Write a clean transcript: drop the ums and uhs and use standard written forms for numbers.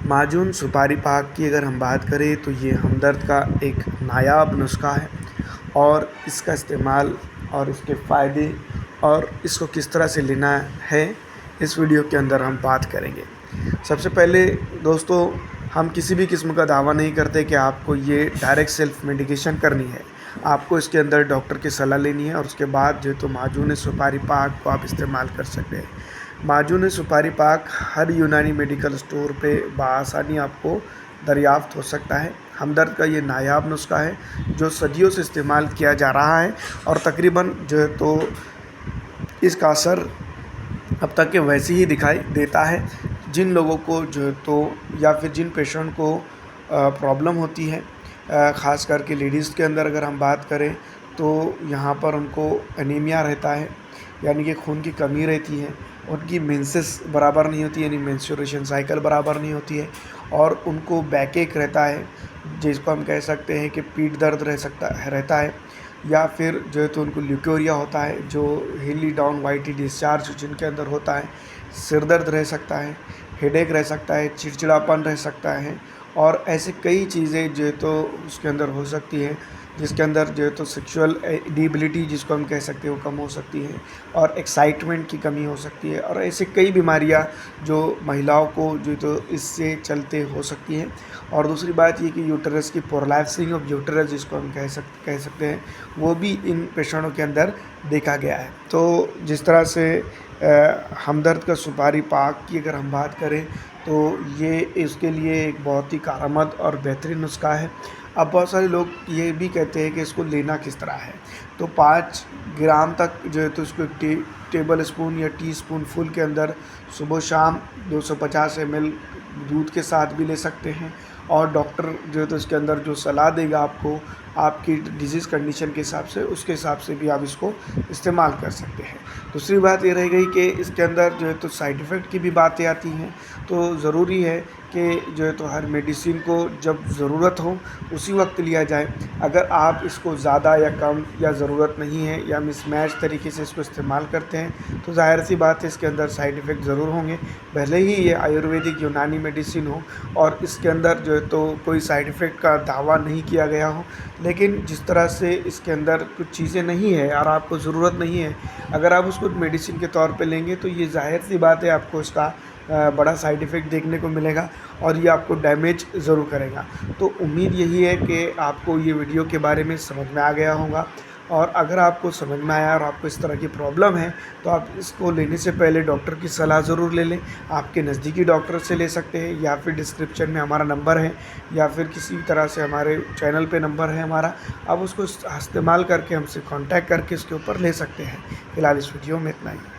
माजून सुपारी पाक की अगर हम बात करें तो ये हमदर्द का एक नायाब नुस्ख़ा है और इसका इस्तेमाल और इसके फ़ायदे और इसको किस तरह से लेना है, इस वीडियो के अंदर हम बात करेंगे। सबसे पहले दोस्तों, हम किसी भी किस्म का दावा नहीं करते कि आपको ये डायरेक्ट सेल्फ मेडिकेशन करनी है। आपको इसके अंदर डॉक्टर की सलाह लेनी है और उसके बाद जो तो माजून सुपारी पाक को आप इस्तेमाल कर सकते हैं। माजून सुपारी पाक हर यूनानी मेडिकल स्टोर पे बआसानी आपको दरियाफ़्त हो सकता है। हमदर्द का ये नायाब नुस्ख़ा है जो सदियों से इस्तेमाल किया जा रहा है और तकरीबन जो है तो इसका असर अब तक के वैसे ही दिखाई देता है। जिन लोगों को जो है तो या फिर जिन पेशेंट को प्रॉब्लम होती है, ख़ास करके लेडीज़ के अंदर अगर हम बात करें तो यहाँ पर उनको एनीमिया रहता है, यानी कि खून की कमी रहती है, उनकी मेंसेस बराबर नहीं होती, यानी मेंस्ट्रुएशन साइकिल बराबर नहीं होती है और उनको बैकएक रहता है, जिसको हम कह सकते हैं कि पीठ दर्द रहता है या फिर जो है तो उनको ल्यूकोरिया होता है, जो हिली डाउन वाइटी डिस्चार्ज जिनके अंदर होता है, सिर दर्द रह सकता है, हेडेक रह सकता है, चिड़चिड़ापन रह सकता है और ऐसे कई चीज़ें जो है तो उसके अंदर हो सकती है, जिसके अंदर जो है तो सेक्सुअल एडिबिलिटी जिसको हम कह सकते हैं वो कम हो सकती है और एक्साइटमेंट की कमी हो सकती है और ऐसे कई बीमारियां जो महिलाओं को जो तो इससे चलते हो सकती हैं। और दूसरी बात ये कि यूटरस की प्रोलैप्सिंग ऑफ यूटरस जिसको हम कह सकते हैं, वो भी इन पेशेंटों के अंदर देखा गया है। तो जिस तरह से हमदर्द का सुपारी पाक की अगर हम बात करें तो ये इसके लिए एक बहुत ही कारआमद और बेहतरीन नुस्ख़ा है। अब बहुत सारे लोग ये भी कहते हैं कि इसको लेना किस तरह है, तो 5 ग्राम तक जो है तो इसको टेबल स्पून या टी स्पून फुल के अंदर सुबह शाम 250 ml दूध के साथ भी ले सकते हैं और डॉक्टर जो है तो इसके अंदर जो सलाह देगा आपको आपकी डिजीज़ कंडीशन के हिसाब से, उसके हिसाब से भी आप इसको इस्तेमाल कर सकते हैं। दूसरी बात ये रह गई कि इसके अंदर जो है तो साइड इफ़ेक्ट की भी बातें आती हैं, तो ज़रूरी है कि जो है तो हर मेडिसिन को जब ज़रूरत हो उसी वक्त लिया जाए। अगर आप इसको ज़्यादा या कम या ज़रूरत नहीं है या मिसमैच तरीके से इसको इस्तेमाल करते हैं तो ज़ाहिर सी बात है इसके अंदर साइड इफ़ेक्ट ज़रूर होंगे, भले ही ये आयुर्वेदिक यूनानी मेडिसिन हो और इसके अंदर जो है तो कोई साइड इफ़ेक्ट का दावा नहीं किया गया हो। लेकिन जिस तरह से इसके अंदर कुछ चीज़ें नहीं है और आपको ज़रूरत नहीं है, अगर आप उसको मेडिसिन के तौर पे लेंगे तो ये ज़ाहिर सी बात है आपको इसका बड़ा साइड इफ़ेक्ट देखने को मिलेगा और ये आपको डैमेज ज़रूर करेगा। तो उम्मीद यही है कि आपको ये वीडियो के बारे में समझ में आ गया होगा और अगर आपको समझ में आया और आपको इस तरह की प्रॉब्लम है तो आप इसको लेने से पहले डॉक्टर की सलाह ज़रूर ले लें। आपके नज़दीकी डॉक्टर से ले सकते हैं या फिर डिस्क्रिप्शन में हमारा नंबर है या फिर किसी तरह से हमारे चैनल पे नंबर है हमारा, आप उसको इस्तेमाल करके हमसे कांटेक्ट करके इसके ऊपर ले सकते हैं। फ़िलहाल इस वीडियो में इतना ही।